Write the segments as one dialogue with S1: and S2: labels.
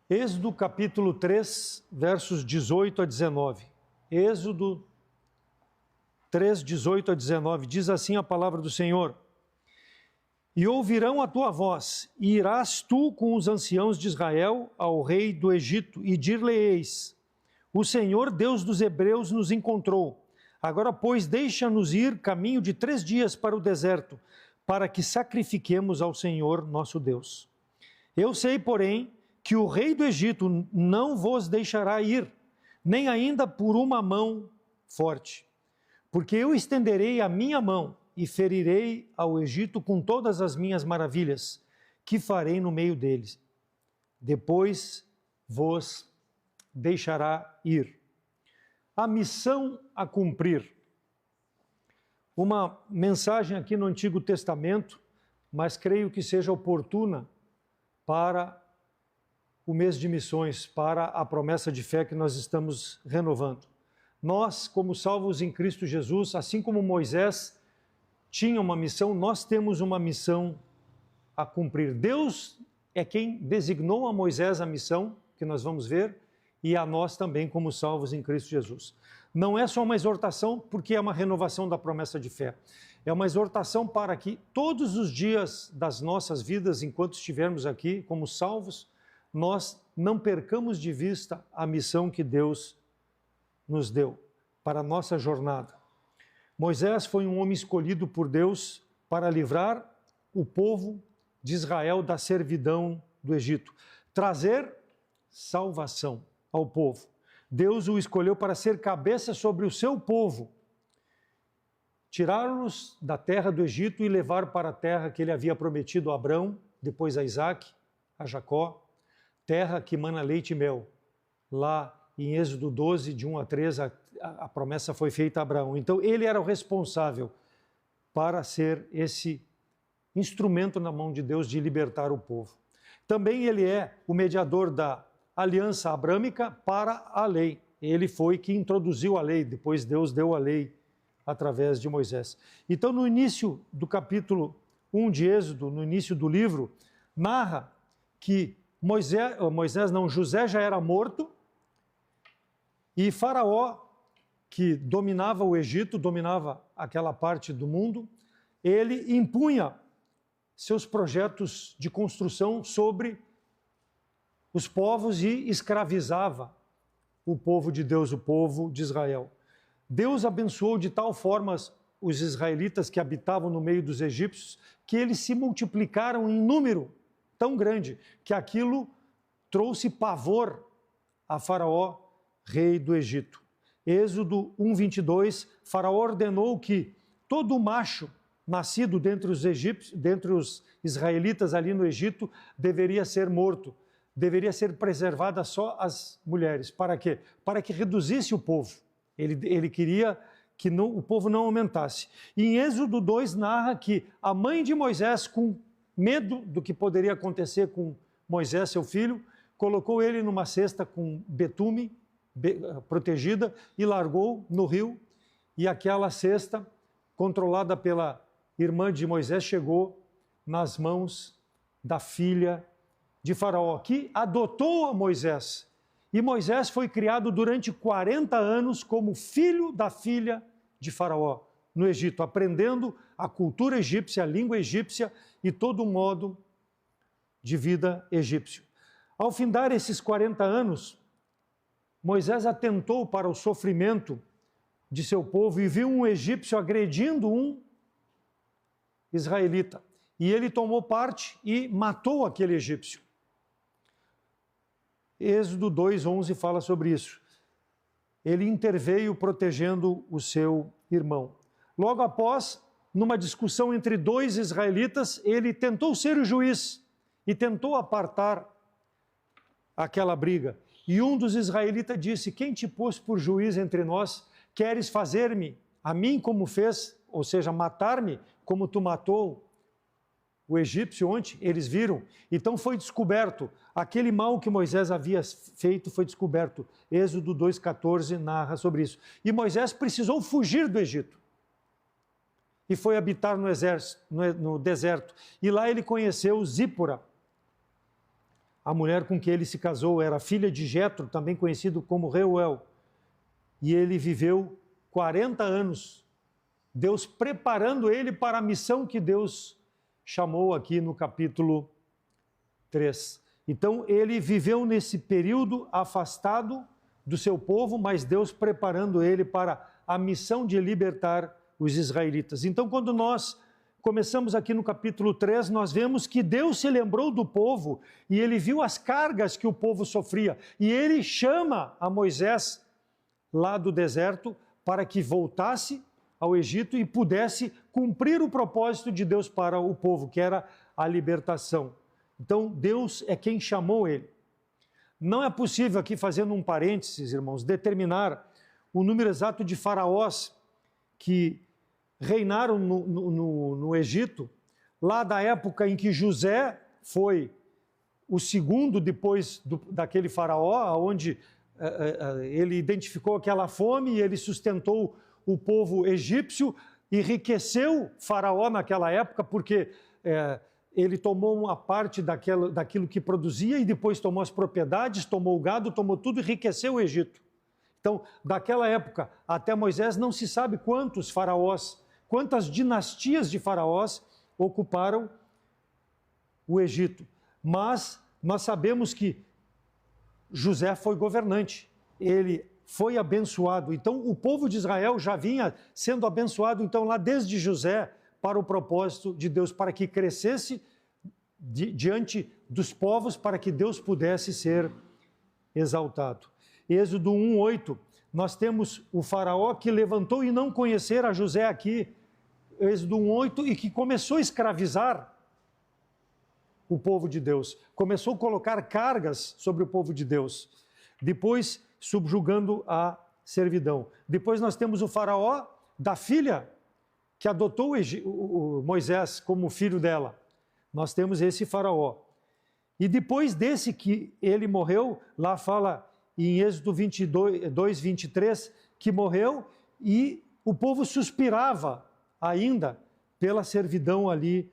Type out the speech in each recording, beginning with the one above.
S1: Êxodo capítulo 3, versos 18 a 19. Êxodo 3, 18 a 19, diz assim a palavra do Senhor: E ouvirão a tua voz, e irás tu com os anciãos de Israel ao rei do Egito, e dir-lhe-eis: O Senhor, Deus dos Hebreus, nos encontrou. Agora, pois, deixa-nos ir caminho de 3 dias para o deserto, para que sacrifiquemos ao Senhor nosso Deus. Eu sei, porém, que o rei do Egito não vos deixará ir, nem ainda por uma mão forte. Porque eu estenderei a minha mão e ferirei ao Egito com todas as minhas maravilhas, que farei no meio deles. Depois vos deixará ir. A missão a cumprir. Uma mensagem aqui no Antigo Testamento, mas creio que seja oportuna para o mês de missões, para a promessa de fé que nós estamos renovando. Nós, como salvos em Cristo Jesus, assim como Moisés tinha uma missão, nós temos uma missão a cumprir. Deus é quem designou a Moisés a missão, que nós vamos ver, e a nós também como salvos em Cristo Jesus. Não é só uma exortação, porque é uma renovação da promessa de fé. É uma exortação para que todos os dias das nossas vidas, enquanto estivermos aqui como salvos, nós não percamos de vista a missão que Deus nos deu para a nossa jornada. Moisés foi um homem escolhido por Deus para livrar o povo de Israel da servidão do Egito, trazer salvação ao povo. Deus o escolheu para ser cabeça sobre o seu povo, tirar-nos da terra do Egito e levar para a terra que ele havia prometido a Abrão, depois a Isaac, a Jacó, terra que mana leite e mel. Lá em Êxodo 12, de 1 a 3, a promessa foi feita a Abraão. Então ele era o responsável para ser esse instrumento na mão de Deus de libertar o povo. Também ele é o mediador da aliança abrâmica para a lei. Ele foi que introduziu a lei, depois Deus deu a lei através de Moisés. Então no início do capítulo 1 de Êxodo, no início do livro, narra que José já era morto e Faraó, que dominava o Egito, dominava aquela parte do mundo, ele impunha seus projetos de construção sobre os povos e escravizava o povo de Deus, o povo de Israel. Deus abençoou de tal forma os israelitas que habitavam no meio dos egípcios, que eles se multiplicaram em número tão grande que aquilo trouxe pavor a Faraó, rei do Egito. Êxodo 1:22, Faraó ordenou que todo macho nascido dentre os egípcios, dentre os israelitas ali no Egito, deveria ser morto, deveria ser preservada só as mulheres. Para quê? Para que reduzisse o povo. Ele queria que o povo não aumentasse. E em Êxodo 2 narra que a mãe de Moisés, com medo do que poderia acontecer com Moisés, seu filho, colocou ele numa cesta com betume, protegida, e largou no rio, e aquela cesta, controlada pela irmã de Moisés, chegou nas mãos da filha de Faraó, que adotou a Moisés. E Moisés foi criado durante 40 anos como filho da filha de Faraó, no Egito, aprendendo a cultura egípcia, a língua egípcia e todo o modo de vida egípcio. Ao findar esses 40 anos, Moisés atentou para o sofrimento de seu povo e viu um egípcio agredindo um israelita. E ele tomou parte e matou aquele egípcio. Êxodo 2:11 fala sobre isso. Ele interveio protegendo o seu irmão. Logo após, numa discussão entre 2 israelitas, ele tentou ser o juiz e tentou apartar aquela briga. E um dos israelitas disse: quem te pôs por juiz entre nós? Queres fazer-me a mim como fez, ou seja, matar-me como tu matou o egípcio ontem? Eles viram. Então foi descoberto. Aquele mal que Moisés havia feito foi descoberto. Êxodo 2:14 narra sobre isso. E Moisés precisou fugir do Egito. E foi habitar no deserto. E lá ele conheceu Zípora, a mulher com que ele se casou era filha de Jetro, também conhecido como Reuel. E ele viveu 40 anos, Deus preparando ele para a missão que Deus chamou aqui no capítulo 3. Então, ele viveu nesse período afastado do seu povo, mas Deus preparando ele para a missão de libertar os israelitas. Então, quando nós começamos aqui no capítulo 3, nós vemos que Deus se lembrou do povo e ele viu as cargas que o povo sofria. E ele chama a Moisés lá do deserto para que voltasse ao Egito e pudesse cumprir o propósito de Deus para o povo, que era a libertação. Então, Deus é quem chamou ele. Não é possível aqui, fazendo um parênteses, irmãos, determinar o número exato de faraós que reinaram no Egito, lá da época em que José foi o segundo depois daquele faraó, onde ele identificou aquela fome e ele sustentou o povo egípcio, enriqueceu faraó naquela época, porque ele tomou uma parte daquilo que produzia e depois tomou as propriedades, tomou o gado, tomou tudo e enriqueceu o Egito. Então, daquela época até Moisés, não se sabe quantos faraós, quantas dinastias de faraós ocuparam o Egito. Mas nós sabemos que José foi governante, ele foi abençoado. Então, o povo de Israel já vinha sendo abençoado, então, lá desde José, para o propósito de Deus, para que crescesse diante dos povos, para que Deus pudesse ser exaltado. Êxodo 1:8, nós temos o faraó que levantou e não conhecer a José aqui, Êxodo 1:8, e que começou a escravizar o povo de Deus, começou a colocar cargas sobre o povo de Deus, depois subjugando a servidão. Depois nós temos o faraó da filha que adotou o Moisés como filho dela. Nós temos esse faraó. E depois desse que ele morreu, lá fala em Êxodo 22:23, que morreu e o povo suspirava ainda pela servidão ali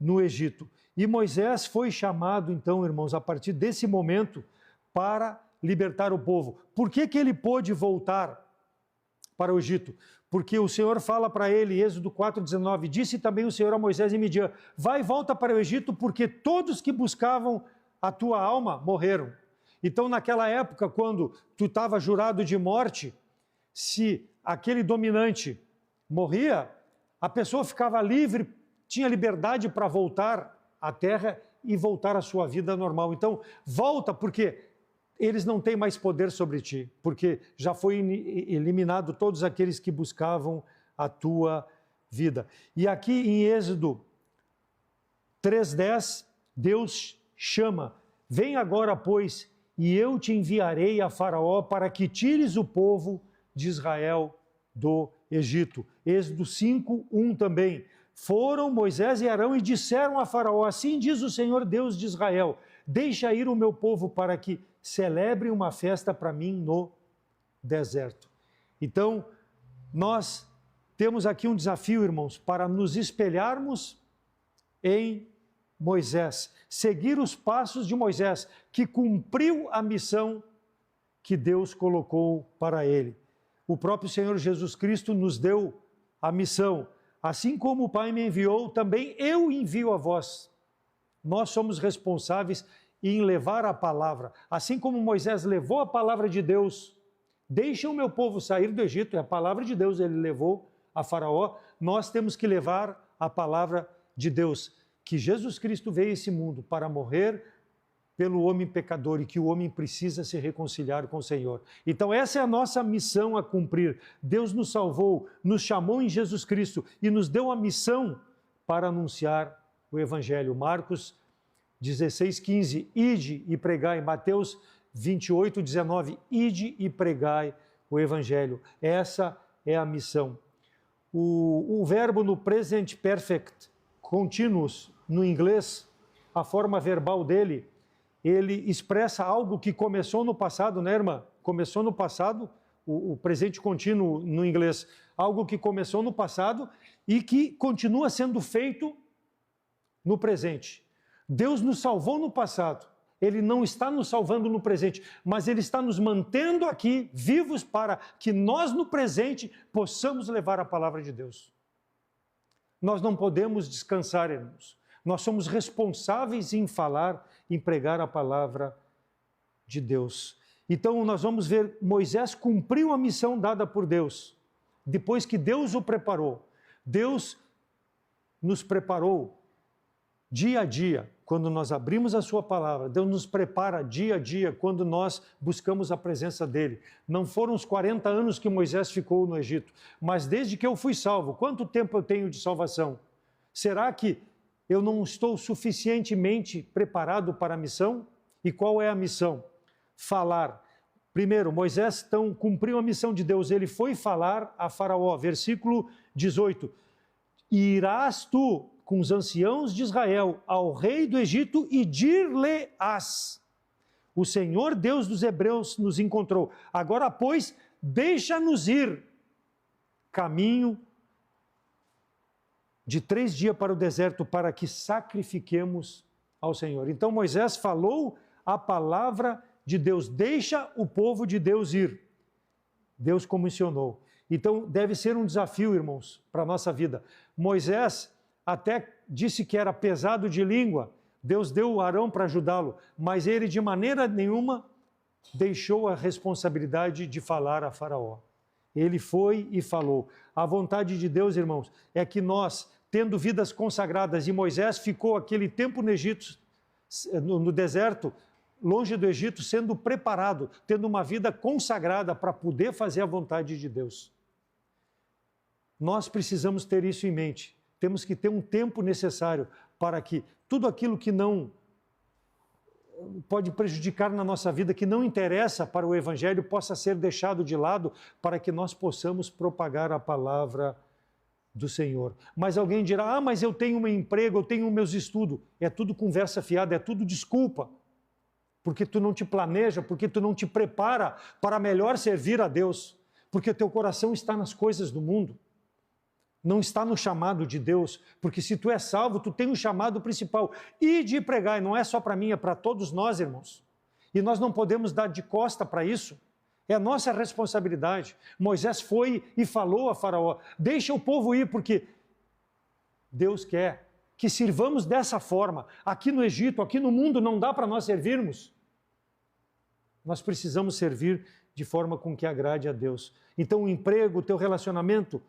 S1: no Egito. E Moisés foi chamado, então, irmãos, a partir desse momento, para libertar o povo. Por que ele pôde voltar para o Egito? Porque o Senhor fala para ele, Êxodo 4:19, disse também o Senhor a Moisés em Midian, vai e volta para o Egito, porque todos que buscavam a tua alma morreram. Então, naquela época, quando tu estava jurado de morte, se aquele dominante morria, a pessoa ficava livre, tinha liberdade para voltar à terra e voltar à sua vida normal. Então, volta, porque eles não têm mais poder sobre ti, porque já foi eliminado todos aqueles que buscavam a tua vida. E aqui em Êxodo 3:10, Deus chama, vem agora, pois, e eu te enviarei a Faraó para que tires o povo de Israel do Egito. Êxodo 5:1 também. Foram Moisés e Arão e disseram a Faraó, assim diz o Senhor Deus de Israel, deixa ir o meu povo para que celebre uma festa para mim no deserto. Então, nós temos aqui um desafio, irmãos, para nos espelharmos em Moisés, seguir os passos de Moisés, que cumpriu a missão que Deus colocou para ele. O próprio Senhor Jesus Cristo nos deu a missão. Assim como o Pai me enviou, também eu envio a vós. Nós somos responsáveis em levar a palavra. Assim como Moisés levou a palavra de Deus, deixa o meu povo sair do Egito, é a palavra de Deus, ele levou a Faraó, nós temos que levar a palavra de Deus, que Jesus Cristo veio a esse mundo para morrer pelo homem pecador e que o homem precisa se reconciliar com o Senhor. Então essa é a nossa missão a cumprir. Deus nos salvou, nos chamou em Jesus Cristo e nos deu a missão para anunciar o Evangelho. Marcos 16:15, ide e pregai. Mateus 28:19, ide e pregai o Evangelho. Essa é a missão. O verbo no present perfect continuous, no inglês, a forma verbal dele, ele expressa algo que começou no passado, né, irmã? Começou no passado, o presente contínuo no inglês, algo que começou no passado e que continua sendo feito no presente. Deus nos salvou no passado, Ele não está nos salvando no presente, mas Ele está nos mantendo aqui, vivos, para que nós no presente possamos levar a palavra de Deus. Nós não podemos descansar, irmãos. Nós somos responsáveis em falar, em pregar a palavra de Deus. Então nós vamos ver, Moisés cumpriu a missão dada por Deus. Depois que Deus o preparou, Deus nos preparou dia a dia, quando nós abrimos a sua palavra. Deus nos prepara dia a dia, quando nós buscamos a presença dEle. Não foram os 40 anos que Moisés ficou no Egito, mas desde que eu fui salvo, quanto tempo eu tenho de salvação? Será que eu não estou suficientemente preparado para a missão? E qual é a missão? Falar. Primeiro, Moisés então cumpriu a missão de Deus, ele foi falar a Faraó. Versículo 18. Irás tu com os anciãos de Israel ao rei do Egito e dir-lhe-ás: o Senhor Deus dos Hebreus nos encontrou. Agora, pois, deixa-nos ir caminho de 3 dias para o deserto, para que sacrifiquemos ao Senhor. Então Moisés falou a palavra de Deus, deixa o povo de Deus ir. Deus comissionou. Então deve ser um desafio, irmãos, para a nossa vida. Moisés até disse que era pesado de língua, Deus deu Arão para ajudá-lo, mas ele de maneira nenhuma deixou a responsabilidade de falar a Faraó. Ele foi e falou. A vontade de Deus, irmãos, é que nós, tendo vidas consagradas, e Moisés ficou aquele tempo no Egito, no deserto, longe do Egito, sendo preparado, tendo uma vida consagrada para poder fazer a vontade de Deus. Nós precisamos ter isso em mente. Temos que ter um tempo necessário para que tudo aquilo que não pode prejudicar na nossa vida, que não interessa para o Evangelho, possa ser deixado de lado para que nós possamos propagar a palavra do Senhor. Mas alguém dirá, mas eu tenho um emprego, eu tenho meus estudos. É tudo conversa fiada, é tudo desculpa. Porque tu não te planeja, porque tu não te prepara para melhor servir a Deus. Porque teu coração está nas coisas do mundo. Não está no chamado de Deus, porque se tu é salvo, tu tem um chamado principal, e de pregar, e não é só para mim, é para todos nós, irmãos. E nós não podemos dar de costa para isso, é a nossa responsabilidade. Moisés foi e falou a Faraó, deixa o povo ir, porque Deus quer que sirvamos dessa forma. Aqui no Egito, aqui no mundo, não dá para nós servirmos. Nós precisamos servir de forma com que agrade a Deus. Então o emprego, o teu relacionamento,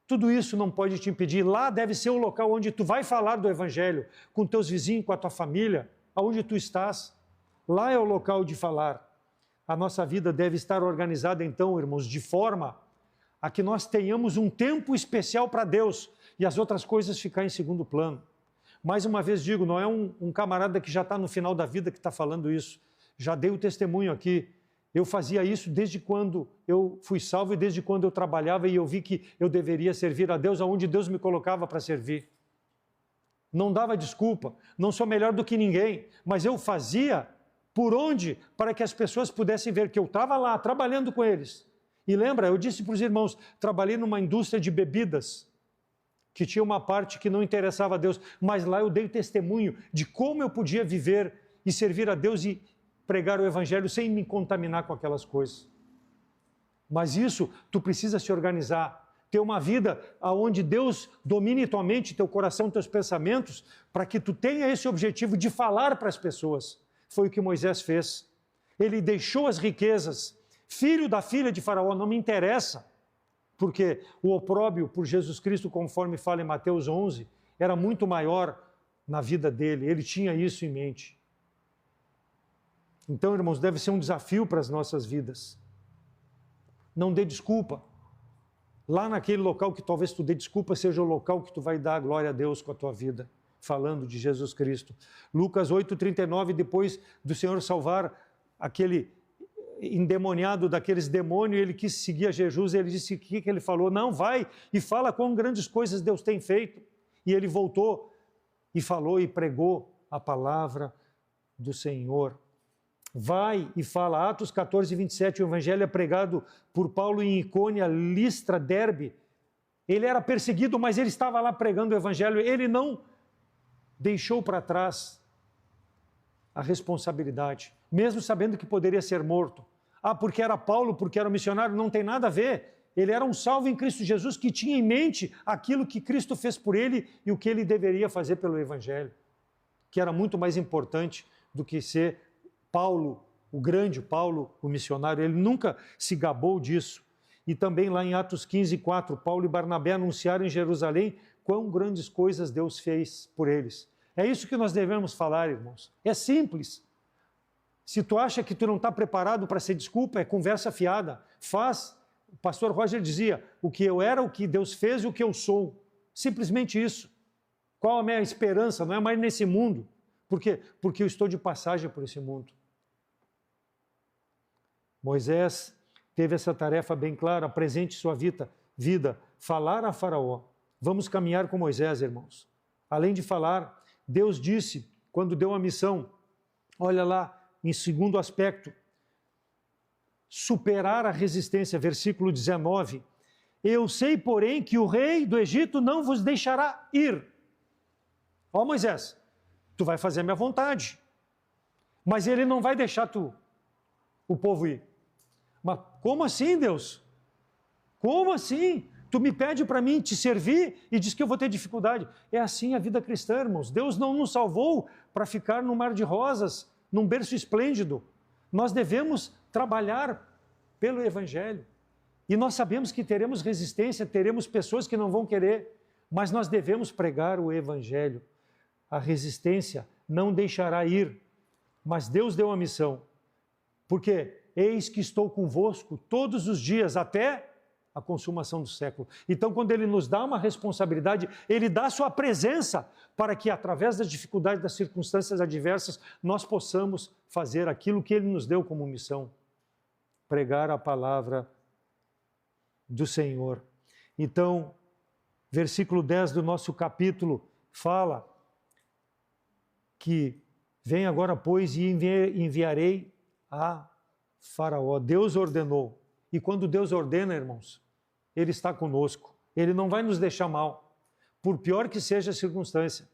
S1: tudo isso não pode te impedir. Lá deve ser o local onde tu vai falar do Evangelho, com teus vizinhos, com a tua família, aonde tu estás. Lá é o local de falar. A nossa vida deve estar organizada, então, irmãos, de forma a que nós tenhamos um tempo especial para Deus e as outras coisas ficar em segundo plano. Mais uma vez digo, não é um camarada que já está no final da vida que está falando isso. Já dei o testemunho aqui. Eu fazia isso desde quando eu fui salvo e desde quando eu trabalhava e eu vi que eu deveria servir a Deus aonde Deus me colocava para servir. Não dava desculpa, não sou melhor do que ninguém, mas eu fazia por onde? Para que as pessoas pudessem ver que eu estava lá trabalhando com eles. E lembra, eu disse para os irmãos, trabalhei numa indústria de bebidas, que tinha uma parte que não interessava a Deus, mas lá eu dei testemunho de como eu podia viver e servir a Deus e pregar o Evangelho sem me contaminar com aquelas coisas. Mas isso, tu precisa se organizar, ter uma vida onde Deus domine tua mente, teu coração, teus pensamentos, para que tu tenha esse objetivo de falar para as pessoas. Foi o que Moisés fez. Ele deixou as riquezas. Filho da filha de Faraó, não me interessa, porque o opróbrio por Jesus Cristo, conforme fala em Mateus 11, era muito maior na vida dele. Ele tinha isso em mente. Então, irmãos, deve ser um desafio para as nossas vidas. Não dê desculpa. Lá naquele local que talvez tu dê desculpa, seja o local que tu vai dar a glória a Deus com a tua vida, falando de Jesus Cristo. Lucas 8,39, depois do Senhor salvar aquele endemoniado daqueles demônios, ele quis seguir a Jesus, ele disse, o que ele falou? Não, vai e fala quão grandes coisas Deus tem feito. E ele voltou e falou e pregou a palavra do Senhor. Vai e fala, Atos 14, 27, o Evangelho é pregado por Paulo em Icônia, Listra, Derbe. Ele era perseguido, mas ele estava lá pregando o Evangelho. Ele não deixou para trás a responsabilidade, mesmo sabendo que poderia ser morto. Ah, porque era Paulo, porque era um missionário, não tem nada a ver. Ele era um salvo em Cristo Jesus que tinha em mente aquilo que Cristo fez por ele e o que ele deveria fazer pelo Evangelho, que era muito mais importante do que ser Paulo, o grande Paulo, o missionário. Ele nunca se gabou disso. E também lá em Atos 15:4, Paulo e Barnabé anunciaram em Jerusalém quão grandes coisas Deus fez por eles. É isso que nós devemos falar, irmãos. É simples. Se tu acha que tu não está preparado para ser desculpa, é conversa fiada. Faz. O pastor Roger dizia, o que eu era, o que Deus fez e o que eu sou. Simplesmente isso. Qual a minha esperança? Não é mais nesse mundo. Por quê? Porque eu estou de passagem por esse mundo. Moisés teve essa tarefa bem clara, apresente sua vida, falar a Faraó. Vamos caminhar com Moisés, irmãos. Além de falar, Deus disse, quando deu a missão, olha lá, em segundo aspecto, superar a resistência, versículo 19. Eu sei, porém, que o rei do Egito não vos deixará ir. Ó Moisés, tu vai fazer a minha vontade, mas ele não vai deixar o povo ir. Mas como assim, Deus? Como assim? Tu me pede para mim te servir e diz que eu vou ter dificuldade. É assim a vida cristã, irmãos. Deus não nos salvou para ficar num mar de rosas, num berço esplêndido. Nós devemos trabalhar pelo Evangelho. E nós sabemos que teremos resistência, teremos pessoas que não vão querer, mas nós devemos pregar o Evangelho. A resistência não deixará ir, mas Deus deu a missão. Porque eis que estou convosco todos os dias até a consumação do século. Então, quando Ele nos dá uma responsabilidade, Ele dá a sua presença para que, através das dificuldades, das circunstâncias adversas, nós possamos fazer aquilo que Ele nos deu como missão. Pregar a palavra do Senhor. Então, versículo 10 do nosso capítulo fala que vem agora, pois, e enviarei a Faraó. Deus ordenou. E quando Deus ordena, irmãos, Ele está conosco. Ele não vai nos deixar mal. Por pior que seja a circunstância,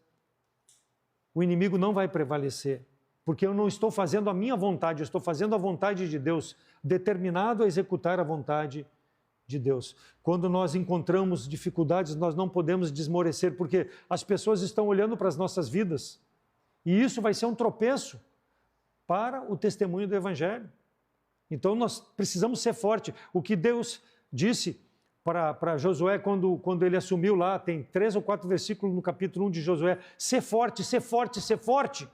S1: o inimigo não vai prevalecer. Porque eu não estou fazendo a minha vontade, eu estou fazendo a vontade de Deus, determinado a executar a vontade de Deus. Quando nós encontramos dificuldades, nós não podemos desmorecer, porque as pessoas estão olhando para as nossas vidas. E isso vai ser um tropeço para o testemunho do Evangelho. Então nós precisamos ser fortes. O que Deus disse para Josué quando ele assumiu lá, tem 3 ou 4 versículos no capítulo 1 de Josué, ser forte, ser forte, ser forte.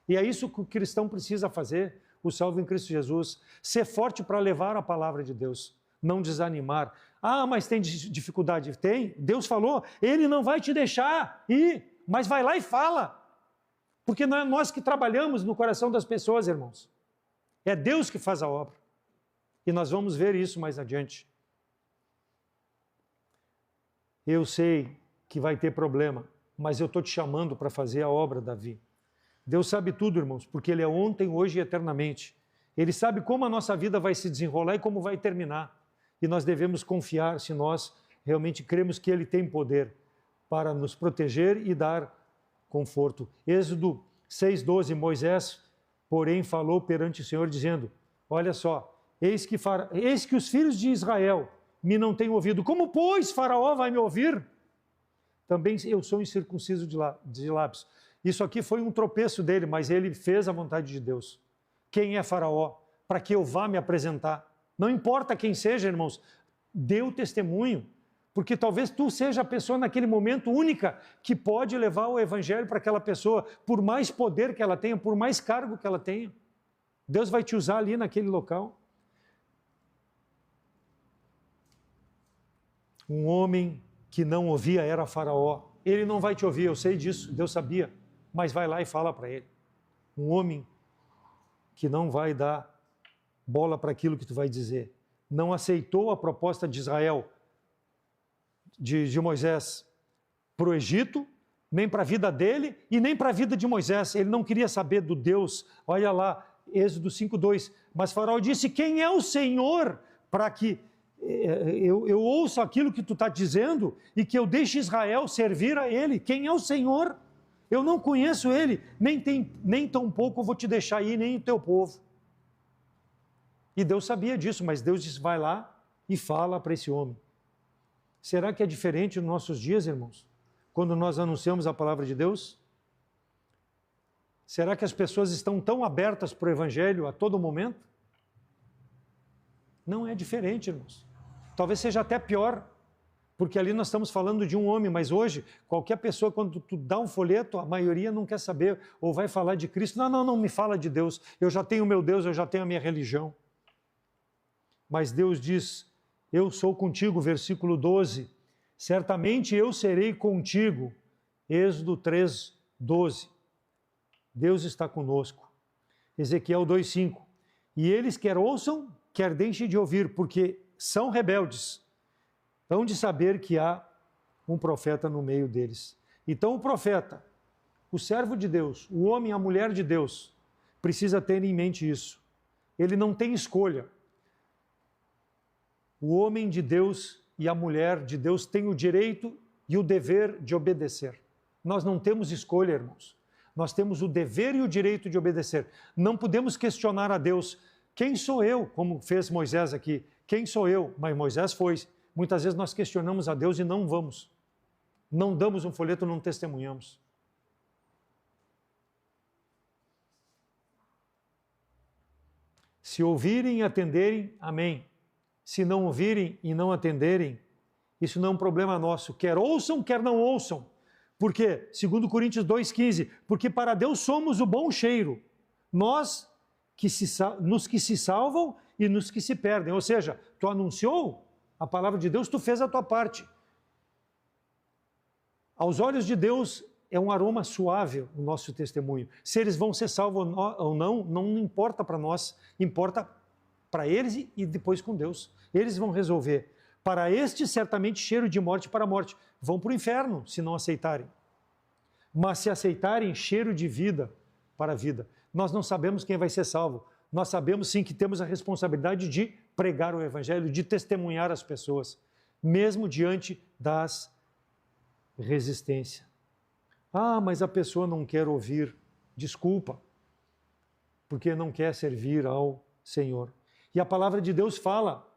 S1: E é isso que o cristão precisa fazer, o salvo em Cristo Jesus. Ser forte para levar a palavra de Deus, não desanimar. Ah, mas tem dificuldade? Tem. Deus falou, Ele não vai te deixar ir, mas vai lá e fala. Porque não é nós que trabalhamos no coração das pessoas, irmãos. É Deus que faz a obra. E nós vamos ver isso mais adiante. Eu sei que vai ter problema, mas eu estou te chamando para fazer a obra, Davi. Deus sabe tudo, irmãos, porque Ele é ontem, hoje e eternamente. Ele sabe como a nossa vida vai se desenrolar e como vai terminar. E nós devemos confiar se nós realmente cremos que Ele tem poder para nos proteger e dar conforto. Êxodo 6:12, Moisés, porém, falou perante o Senhor, dizendo, olha só, eis que os filhos de Israel me não têm ouvido. Como, pois, Faraó vai me ouvir? Também eu sou incircunciso de lábios. Isso aqui foi um tropeço dele, mas ele fez a vontade de Deus. Quem é Faraó? Para que eu vá me apresentar. Não importa quem seja, irmãos, dê o testemunho. Porque talvez tu seja a pessoa naquele momento única que pode levar o Evangelho para aquela pessoa, por mais poder que ela tenha, por mais cargo que ela tenha. Deus vai te usar ali naquele local. Um homem que não ouvia era Faraó. Ele não vai te ouvir, eu sei disso, Deus sabia. Mas vai lá e fala para ele. Um homem que não vai dar bola para aquilo que tu vai dizer. Não aceitou a proposta de Israel, de Moisés, para o Egito, nem para a vida dele e nem para a vida de Moisés. Ele não queria saber do Deus. Olha lá, Êxodo 5:2. Mas Faraó disse, quem é o Senhor para que eu ouça aquilo que tu está dizendo e que eu deixe Israel servir a ele? Quem é o Senhor? Eu não conheço ele, nem tão pouco eu vou te deixar ir, nem o teu povo. E Deus sabia disso, mas Deus disse, vai lá e fala para esse homem. Será que é diferente nos nossos dias, irmãos? Quando nós anunciamos a palavra de Deus? Será que as pessoas estão tão abertas para o Evangelho a todo momento? Não é diferente, irmãos. Talvez seja até pior, porque ali nós estamos falando de um homem, mas hoje, qualquer pessoa, quando tu dá um folheto, a maioria não quer saber, ou vai falar de Cristo. Não me fala de Deus, eu já tenho o meu Deus, eu já tenho a minha religião. Mas Deus diz, eu sou contigo, versículo 12, certamente eu serei contigo, Êxodo 3, 12. Deus está conosco. Ezequiel 2,5. E eles quer ouçam, quer deixem de ouvir, porque são rebeldes. Hão de saber que há um profeta no meio deles. Então o profeta, o servo de Deus, o homem, a mulher de Deus, precisa ter em mente isso. Ele não tem escolha. O homem de Deus e a mulher de Deus têm o direito e o dever de obedecer. Nós não temos escolha, irmãos. Nós temos o dever e o direito de obedecer. Não podemos questionar a Deus. Quem sou eu? Como fez Moisés aqui. Quem sou eu? Mas Moisés foi. Muitas vezes nós questionamos a Deus e não vamos. Não damos um folheto, não testemunhamos. Se ouvirem e atenderem, amém. Se não ouvirem e não atenderem, isso não é um problema nosso. Quer ouçam, quer não ouçam. Por quê? 2 Coríntios 2,15. Porque para Deus somos o bom cheiro. Nós, nos que se salvam e nos que se perdem. Ou seja, tu anunciou a palavra de Deus, tu fez a tua parte. Aos olhos de Deus é um aroma suave o nosso testemunho. Se eles vão ser salvos ou não, não importa para nós, importa para eles e depois com Deus. Eles vão resolver. Para estes, certamente, cheiro de morte para a morte. Vão para o inferno, se não aceitarem. Mas se aceitarem, cheiro de vida para a vida. Nós não sabemos quem vai ser salvo. Nós sabemos, sim, que temos a responsabilidade de pregar o Evangelho, de testemunhar as pessoas, mesmo diante das resistências. Ah, mas a pessoa não quer ouvir. Desculpa, porque não quer servir ao Senhor. E a palavra de Deus fala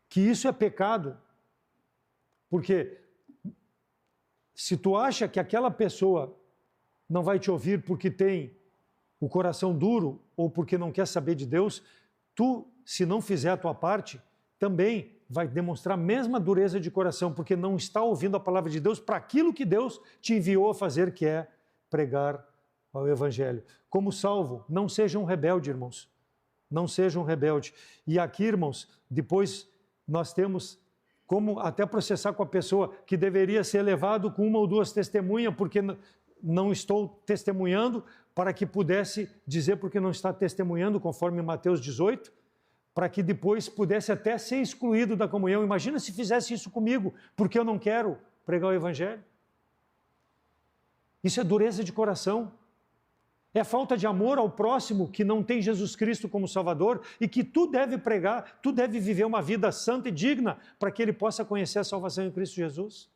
S1: que isso é pecado, porque se tu acha que aquela pessoa não vai te ouvir porque tem o coração duro ou porque não quer saber de Deus, tu, se não fizer a tua parte, também vai demonstrar a mesma dureza de coração, porque não está ouvindo a palavra de Deus para aquilo que Deus te enviou a fazer, que é pregar ao Evangelho. Como salvo, não seja um rebelde, irmãos. Não seja um rebelde. E aqui, irmãos, depois nós temos como até processar com a pessoa que deveria ser levado com uma ou duas testemunhas, porque não estou testemunhando, para que pudesse dizer porque não está testemunhando, conforme Mateus 18, para que depois pudesse até ser excluído da comunhão. Imagina se fizesse isso comigo, porque eu não quero pregar o Evangelho. Isso é dureza de coração. É falta de amor ao próximo que não tem Jesus Cristo como Salvador e que tu deve pregar, tu deve viver uma vida santa e digna para que ele possa conhecer a salvação em Cristo Jesus.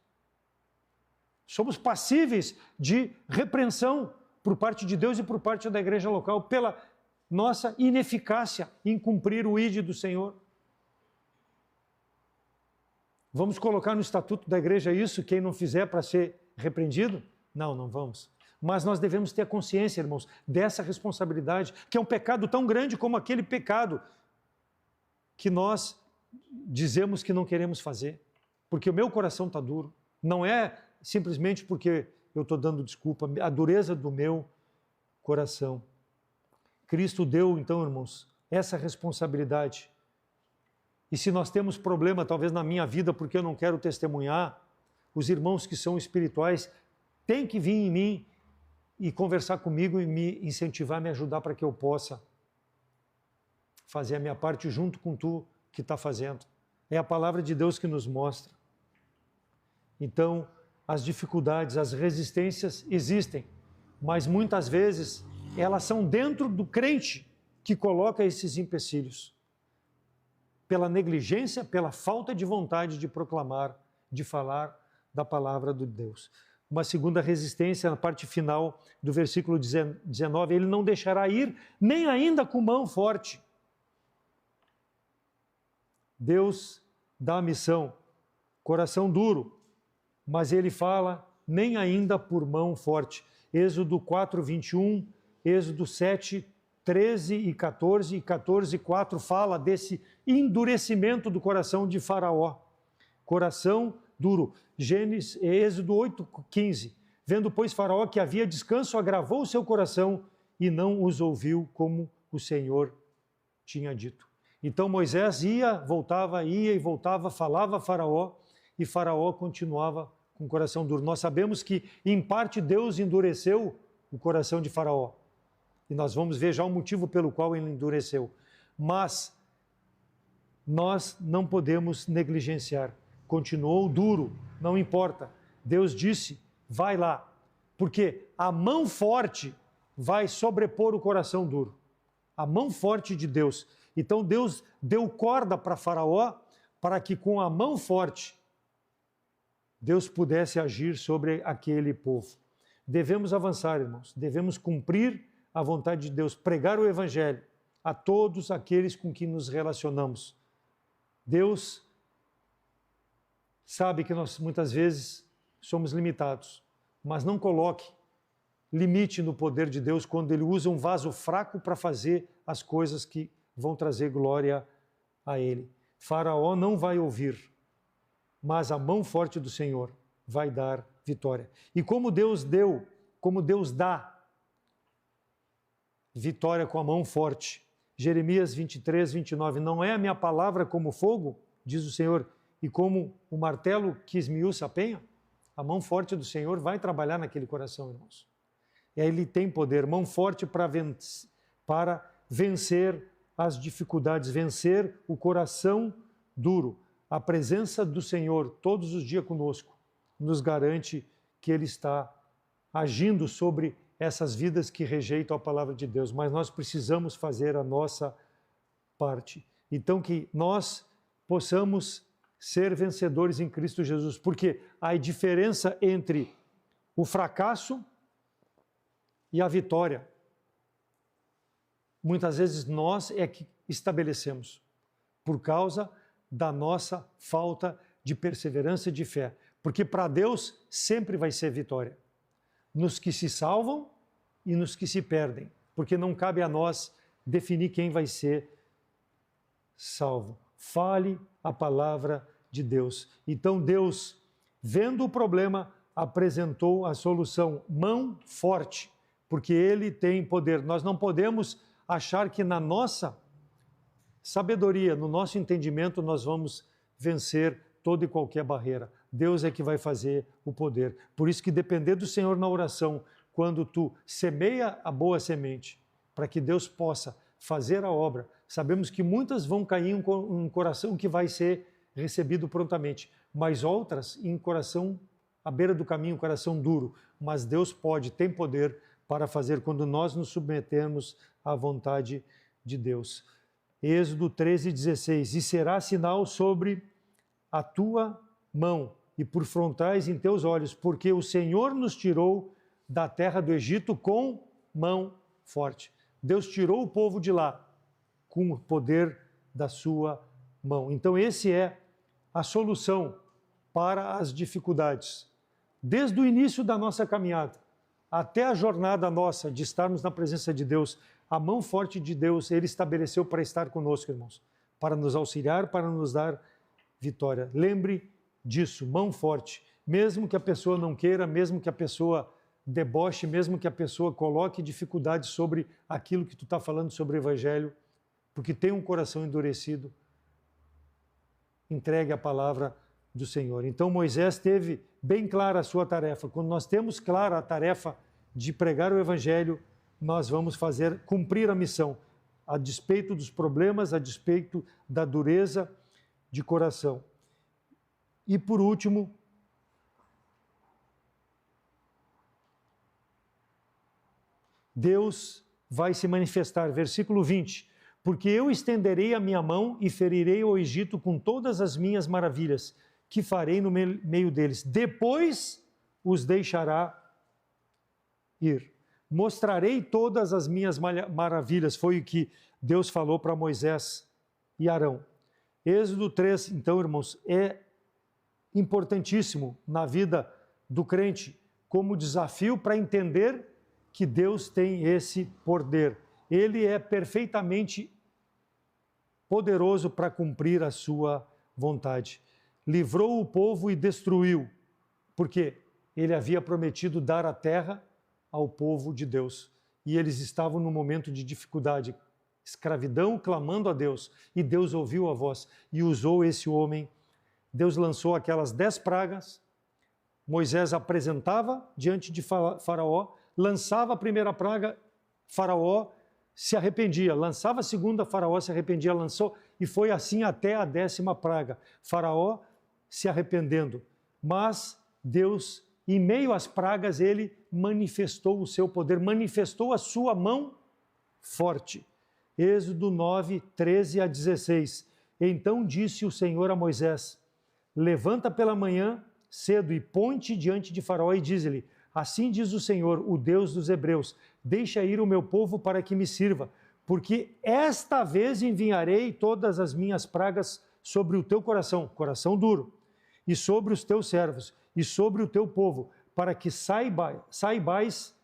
S1: Somos passíveis de repreensão por parte de Deus e por parte da igreja local pela nossa ineficácia em cumprir o ID do Senhor. Vamos colocar no estatuto da igreja isso, quem não fizer para ser repreendido? Não, não vamos. Mas nós devemos ter a consciência, irmãos, dessa responsabilidade, que é um pecado tão grande como aquele pecado que nós dizemos que não queremos fazer, porque o meu coração está duro. Não é simplesmente porque eu estou dando desculpa, a dureza do meu coração. Cristo deu, então, irmãos, essa responsabilidade. E se nós temos problema, talvez na minha vida, porque eu não quero testemunhar, os irmãos que são espirituais têm que vir em mim e conversar comigo e me incentivar, me ajudar para que eu possa fazer a minha parte junto com tu que está fazendo. É a palavra de Deus que nos mostra. Então, as dificuldades, as resistências existem, mas muitas vezes elas são dentro do crente que coloca esses empecilhos. Pela negligência, pela falta de vontade de proclamar, de falar da palavra de Deus. uma segunda resistência na parte final do versículo 19. Ele não deixará ir, nem ainda com mão forte. Deus dá a missão, coração duro, mas ele fala, nem ainda por mão forte. Êxodo 4, 21, Êxodo 7, 13 e 14, e 14, 4 fala desse endurecimento do coração de Faraó. Coração duro. Êxodo 8, 15. Vendo, pois, Faraó que havia descanso, agravou o seu coração e não os ouviu como o Senhor tinha dito. Então Moisés ia e voltava, falava a Faraó, e Faraó continuava com o coração duro. Nós sabemos que, em parte, Deus endureceu o coração de Faraó. E nós vamos ver já o motivo pelo qual ele endureceu. Mas nós não podemos negligenciar. Continuou duro, não importa. Deus disse, vai lá. Porque a mão forte vai sobrepor o coração duro. A mão forte de Deus. Então Deus deu corda para Faraó, para que com a mão forte Deus pudesse agir sobre aquele povo. Devemos avançar, irmãos. Devemos cumprir a vontade de Deus, pregar o Evangelho a todos aqueles com quem nos relacionamos. Deus sabe que nós muitas vezes somos limitados, mas não coloque limite no poder de Deus quando Ele usa um vaso fraco para fazer as coisas que vão trazer glória a Ele. Faraó não vai ouvir, mas a mão forte do Senhor vai dar vitória. E como Deus dá vitória com a mão forte. Jeremias 23, 29, não é a minha palavra como fogo, diz o Senhor, e como o martelo que esmiuça a penha? A mão forte do Senhor vai trabalhar naquele coração, irmãos. E aí Ele tem poder, mão forte para vencer as dificuldades, vencer o coração duro. A presença do Senhor todos os dias conosco nos garante que Ele está agindo sobre essas vidas que rejeitam a palavra de Deus, mas nós precisamos fazer a nossa parte. Então que nós possamos ser vencedores em Cristo Jesus, porque há diferença entre o fracasso e a vitória. Muitas vezes nós é que estabelecemos, por causa da nossa falta de perseverança e de fé. Porque para Deus sempre vai ser vitória. Nos que se salvam e nos que se perdem. Porque não cabe a nós definir quem vai ser salvo. Fale a palavra de Deus. Então Deus, vendo o problema, apresentou a solução, mão forte, porque Ele tem poder. Nós não podemos achar que na nossa sabedoria, no nosso entendimento, nós vamos vencer toda e qualquer barreira. Deus é que vai fazer o poder. Por isso que depender do Senhor na oração, quando tu semeia a boa semente, para que Deus possa fazer a obra, sabemos que muitas vão cair em um coração que vai ser recebido prontamente, mas outras em coração à beira do caminho, coração duro. Mas Deus tem poder para fazer quando nós nos submetermos à vontade de Deus. Êxodo 13, 16. E será sinal sobre a tua mão e por frontais em teus olhos, porque o Senhor nos tirou da terra do Egito com mão forte. Deus tirou o povo de lá com o poder da sua mão. Então esse é a solução para as dificuldades. Desde o início da nossa caminhada até a jornada nossa de estarmos na presença de Deus, a mão forte de Deus, Ele estabeleceu para estar conosco, irmãos, para nos auxiliar, para nos dar vitória. Lembre disso, mão forte. Mesmo que a pessoa não queira, mesmo que a pessoa deboche, mesmo que a pessoa coloque dificuldades sobre aquilo que tu está falando sobre o Evangelho, porque tem um coração endurecido, entregue a palavra do Senhor. Então Moisés teve bem clara a sua tarefa. Quando nós temos clara a tarefa de pregar o Evangelho, nós vamos cumprir a missão, a despeito dos problemas, a despeito da dureza de coração. E por último, Deus vai se manifestar, versículo 20, porque eu estenderei a minha mão e ferirei o Egito com todas as minhas maravilhas, que farei no meio deles. Depois os deixará ir. Mostrarei todas as minhas maravilhas, foi o que Deus falou para Moisés e Arão. Êxodo 3, então, irmãos, é importantíssimo na vida do crente, como desafio para entender que Deus tem esse poder. Ele é perfeitamente poderoso para cumprir a sua vontade. Livrou o povo e destruiu, porque ele havia prometido dar a terra ao povo de Deus. E eles estavam num momento de dificuldade, escravidão, clamando a Deus. E Deus ouviu a voz e usou esse homem. Deus lançou aquelas 10 pragas. Moisés apresentava diante de Faraó, lançava a primeira praga, Faraó se arrependia, lançava a segunda, Faraó se arrependia, lançou, e foi assim até a 10ª praga. Faraó se arrependendo. Mas Deus, em meio às pragas, ele manifestou o seu poder, manifestou a sua mão forte. Êxodo 9, 13 a 16. Então disse o Senhor a Moisés: levanta pela manhã cedo e põe-te diante de Faraó e diz-lhe: assim diz o Senhor, o Deus dos Hebreus, deixa ir o meu povo para que me sirva, porque esta vez enviarei todas as minhas pragas sobre o teu coração, coração duro, e sobre os teus servos, e sobre o teu povo, para que saibais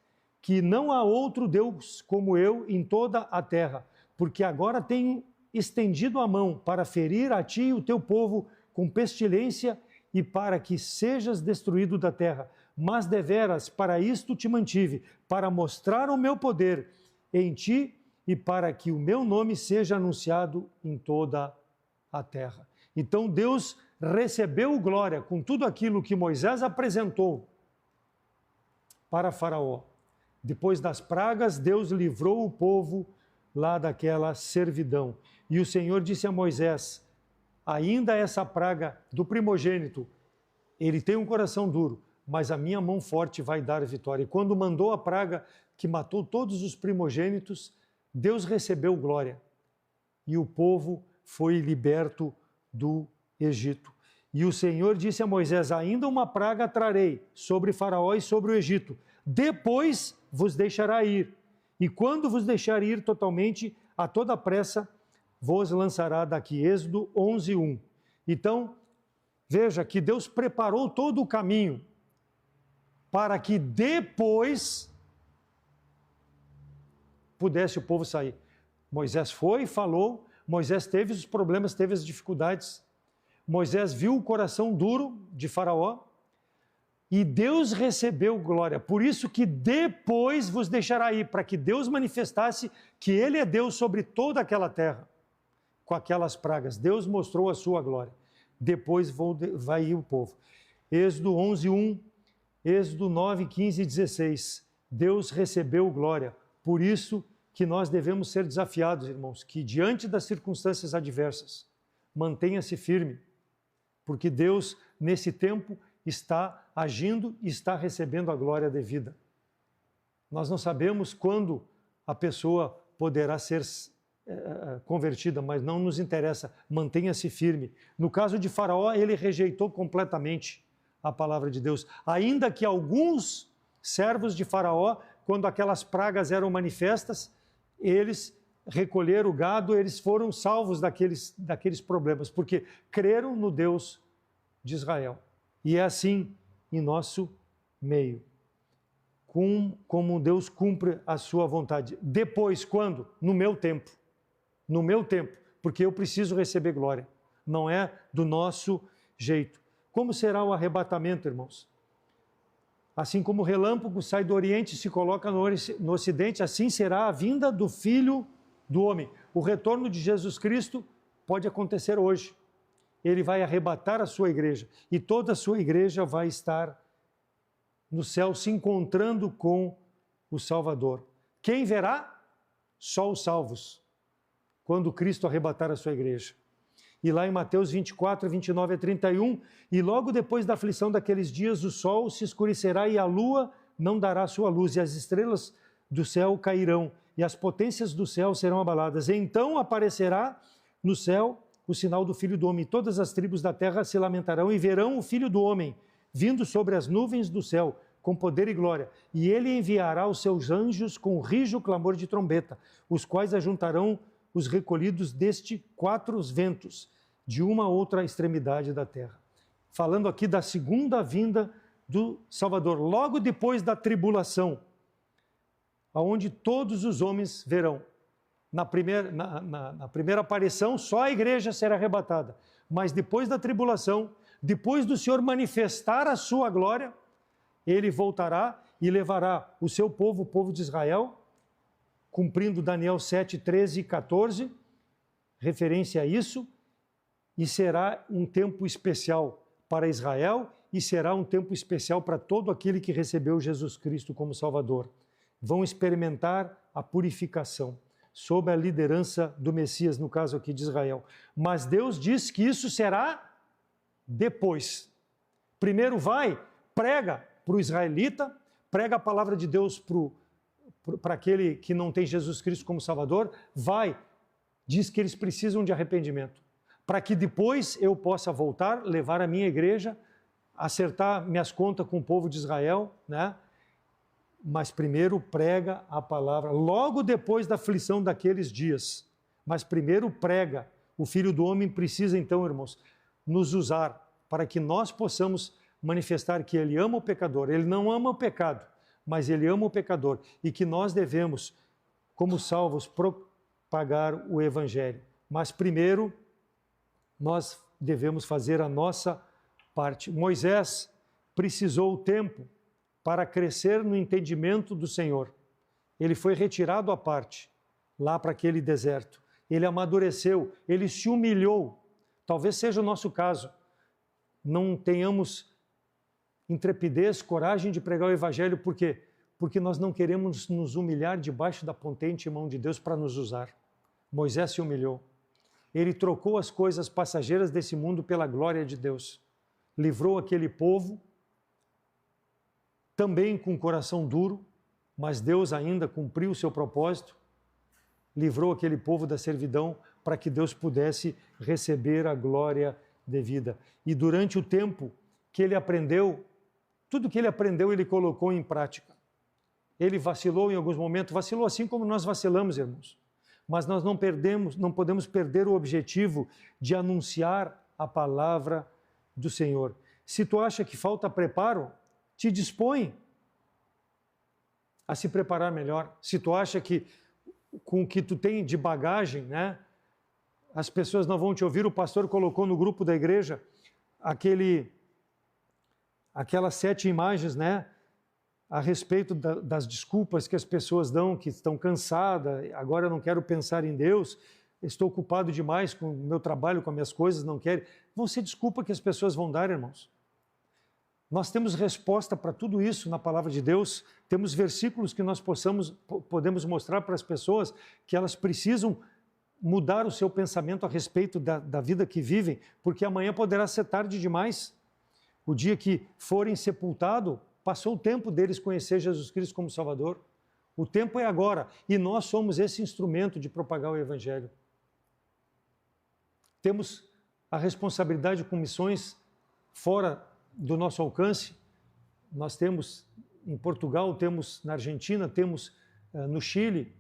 S1: que não há outro Deus como eu em toda a terra, porque agora tenho estendido a mão para ferir a ti e o teu povo com pestilência e para que sejas destruído da terra. Mas deveras para isto te mantive, para mostrar o meu poder em ti e para que o meu nome seja anunciado em toda a terra. Então Deus recebeu glória com tudo aquilo que Moisés apresentou para Faraó. Depois das pragas, Deus livrou o povo lá daquela servidão. E o Senhor disse a Moisés: ainda essa praga do primogênito, ele tem um coração duro, mas a minha mão forte vai dar vitória. E quando mandou a praga que matou todos os primogênitos, Deus recebeu glória. E o povo foi liberto do Egito. E o Senhor disse a Moisés: ainda uma praga trarei sobre Faraó e sobre o Egito. Depois vos deixará ir. E quando vos deixar ir totalmente, a toda pressa, vos lançará daqui. Êxodo 11, 1. Então, veja que Deus preparou todo o caminho para que depois pudesse o povo sair. Moisés foi, falou, Moisés teve os problemas, teve as dificuldades. Moisés viu o coração duro de Faraó e Deus recebeu glória. Por isso que depois vos deixará ir, para que Deus manifestasse que Ele é Deus sobre toda aquela terra, com aquelas pragas. Deus mostrou a sua glória. Depois vai ir o povo. Êxodo 11, 1, Êxodo 9, 15 e 16. Deus recebeu glória. Por isso que nós devemos ser desafiados, irmãos, que diante das circunstâncias adversas, mantenha-se firme, porque Deus, nesse tempo, está agindo e está recebendo a glória devida. Nós não sabemos quando a pessoa poderá ser convertida, mas não nos interessa, mantenha-se firme. No caso de Faraó, ele rejeitou completamente a palavra de Deus, ainda que alguns servos de Faraó, quando aquelas pragas eram manifestas, eles recolheram o gado, eles foram salvos daqueles problemas, porque creram no Deus de Israel. E é assim em nosso meio, como Deus cumpre a sua vontade. Depois, quando? No meu tempo, porque eu preciso receber glória, não é do nosso jeito. Como será o arrebatamento, irmãos? Assim como o relâmpago sai do Oriente e se coloca no Ocidente, assim será a vinda do Filho do Homem. O retorno de Jesus Cristo pode acontecer hoje. Ele vai arrebatar a sua igreja e toda a sua igreja vai estar no céu se encontrando com o Salvador. Quem verá? Só os salvos, quando Cristo arrebatar a sua igreja. E lá em Mateus 24, 29 a 31, e logo depois da aflição daqueles dias, o sol se escurecerá e a lua não dará sua luz, e as estrelas do céu cairão, e as potências do céu serão abaladas. E então aparecerá no céu o sinal do Filho do Homem, e todas as tribos da terra se lamentarão e verão o Filho do Homem vindo sobre as nuvens do céu, com poder e glória. E ele enviará os seus anjos com rijo clamor de trombeta, os quais ajuntarão os recolhidos deste 4 ventos, de uma a outra extremidade da terra. Falando aqui da segunda vinda do Salvador, logo depois da tribulação, aonde todos os homens verão. Na primeira aparição, só a igreja será arrebatada. Mas depois da tribulação, depois do Senhor manifestar a sua glória, ele voltará e levará o seu povo, o povo de Israel, cumprindo Daniel 7, 13 e 14, referência a isso, e será um tempo especial para Israel e será um tempo especial para todo aquele que recebeu Jesus Cristo como Salvador. Vão experimentar a purificação sob a liderança do Messias, no caso aqui de Israel. Mas Deus diz que isso será depois. Primeiro vai, prega para o israelita, prega a palavra de Deus para aquele que não tem Jesus Cristo como Salvador, vai, diz que eles precisam de arrependimento, para que depois eu possa voltar, levar a minha igreja, acertar minhas contas com o povo de Israel, né? Mas primeiro prega a palavra, logo depois da aflição daqueles dias. Mas primeiro prega. O Filho do Homem precisa então, irmãos, nos usar para que nós possamos manifestar que Ele ama o pecador. Ele não ama o pecado, mas Ele ama o pecador. E que nós devemos, como salvos, propagar o Evangelho. Mas primeiro, nós devemos fazer a nossa parte. Moisés precisou o tempo para crescer no entendimento do Senhor. Ele foi retirado à parte, lá para aquele deserto. Ele amadureceu, ele se humilhou. Talvez seja o nosso caso. Não tenhamos intrepidez, coragem de pregar o Evangelho, por quê? Porque nós não queremos nos humilhar debaixo da potente mão de Deus para nos usar. Moisés se humilhou. Ele trocou as coisas passageiras desse mundo pela glória de Deus. Livrou aquele povo, também com o coração duro, mas Deus ainda cumpriu o seu propósito, livrou aquele povo da servidão para que Deus pudesse receber a glória devida. E durante o tempo que ele aprendeu, tudo que ele aprendeu ele colocou em prática. Ele vacilou em alguns momentos, vacilou assim como nós vacilamos, irmãos. Mas nós não podemos perder o objetivo de anunciar a palavra do Senhor. Se tu acha que falta preparo, te dispõe a se preparar melhor. Se tu acha que com o que tu tem de bagagem, né, as pessoas não vão te ouvir, o pastor colocou no grupo da igreja aquelas 7 imagens, né, a respeito das desculpas que as pessoas dão, que estão cansadas, agora eu não quero pensar em Deus, estou ocupado demais com o meu trabalho, com as minhas coisas, não quero. Vão ser desculpa que as pessoas vão dar, irmãos. Nós temos resposta para tudo isso na palavra de Deus, temos versículos que nós podemos mostrar para as pessoas que elas precisam mudar o seu pensamento a respeito da vida que vivem, porque amanhã poderá ser tarde demais. O dia que forem sepultados, passou o tempo deles conhecer Jesus Cristo como Salvador. O tempo é agora e nós somos esse instrumento de propagar o Evangelho. Temos a responsabilidade com missões fora do nosso alcance. Nós temos em Portugal, temos na Argentina, temos no Chile,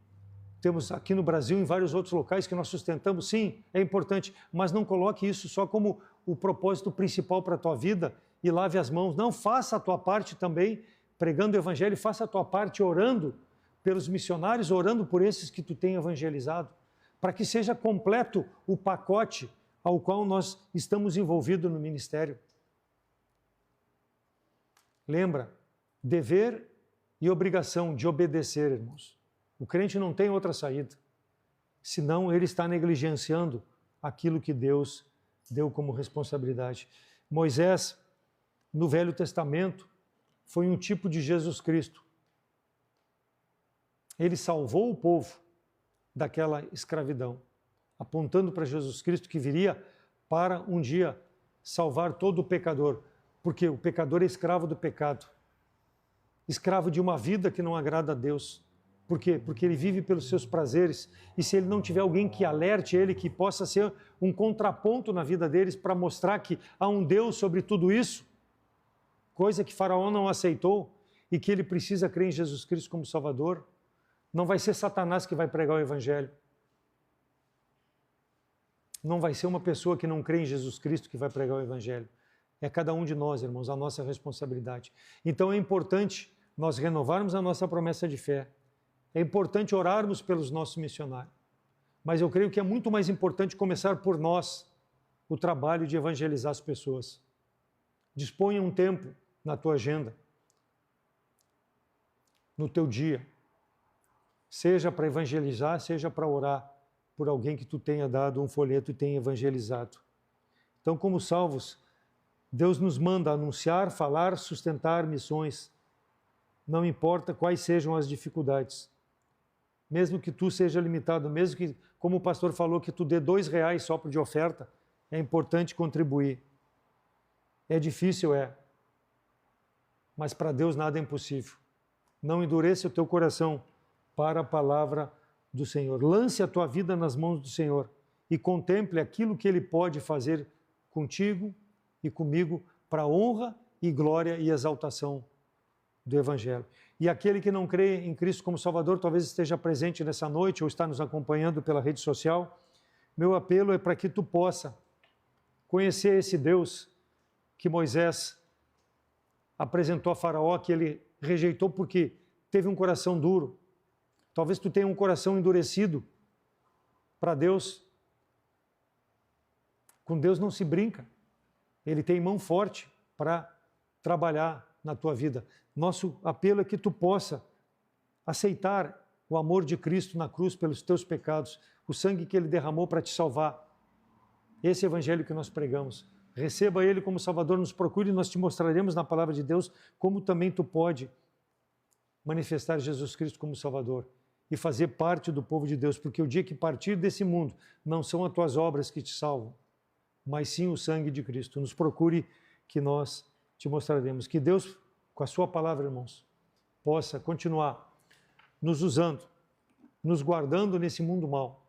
S1: temos aqui no Brasil, em vários outros locais que nós sustentamos. Sim, é importante, mas não coloque isso só como o propósito principal para a tua vida e lave as mãos. Não, faça a tua parte também, pregando o Evangelho, faça a tua parte orando pelos missionários, orando por esses que tu tem evangelizado, para que seja completo o pacote ao qual nós estamos envolvidos no ministério. Lembra, dever e obrigação de obedecer, irmãos. O crente não tem outra saída, senão ele está negligenciando aquilo que Deus deu como responsabilidade. Moisés, no Velho Testamento, foi um tipo de Jesus Cristo. Ele salvou o povo daquela escravidão, apontando para Jesus Cristo que viria para um dia salvar todo o pecador, porque o pecador é escravo do pecado, escravo de uma vida que não agrada a Deus. Por quê? Porque ele vive pelos seus prazeres, e se ele não tiver alguém que alerte ele, que possa ser um contraponto na vida deles para mostrar que há um Deus sobre tudo isso, coisa que Faraó não aceitou e que ele precisa crer em Jesus Cristo como Salvador, não vai ser Satanás que vai pregar o Evangelho. Não vai ser uma pessoa que não crê em Jesus Cristo que vai pregar o Evangelho. É cada um de nós, irmãos, a nossa responsabilidade. Então é importante nós renovarmos a nossa promessa de fé. É importante orarmos pelos nossos missionários. Mas eu creio que é muito mais importante começar por nós o trabalho de evangelizar as pessoas. Disponha um tempo na tua agenda, no teu dia, seja para evangelizar, seja para orar por alguém que tu tenha dado um folheto e tenha evangelizado. Então, como salvos, Deus nos manda anunciar, falar, sustentar missões, não importa quais sejam as dificuldades. Mesmo que tu seja limitado, mesmo que, como o pastor falou, que tu dê R$2 só de oferta, é importante contribuir. É difícil, mas para Deus nada é impossível. Não endureça o teu coração para a palavra do Senhor. Lance a tua vida nas mãos do Senhor e contemple aquilo que Ele pode fazer contigo e comigo para a honra e glória e exaltação do Evangelho. E aquele que não crê em Cristo como Salvador, talvez esteja presente nessa noite ou está nos acompanhando pela rede social. Meu apelo é para que tu possa conhecer esse Deus que Moisés apresentou a Faraó, que ele rejeitou porque teve um coração duro. Talvez tu tenha um coração endurecido para Deus. Com Deus não se brinca. Ele tem mão forte para trabalhar na tua vida. Nosso apelo é que tu possa aceitar o amor de Cristo na cruz pelos teus pecados, o sangue que Ele derramou para te salvar. Esse evangelho que nós pregamos. Receba Ele como Salvador, nos procure e nós te mostraremos na palavra de Deus como também tu pode manifestar Jesus Cristo como Salvador e fazer parte do povo de Deus, porque o dia que partir desse mundo, não são as tuas obras que te salvam, mas sim o sangue de Cristo. Nos procure que nós te mostraremos. Que Deus, com a sua palavra, irmãos, possa continuar nos usando, nos guardando nesse mundo mau,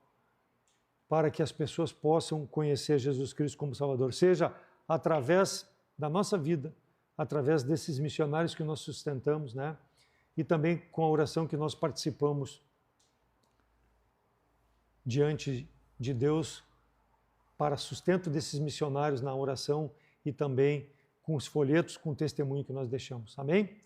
S1: para que as pessoas possam conhecer Jesus Cristo como Salvador, seja através da nossa vida, através desses missionários que nós sustentamos, né? E também com a oração que nós participamos diante de Deus para sustento desses missionários na oração e também com os folhetos, com o testemunho que nós deixamos. Amém?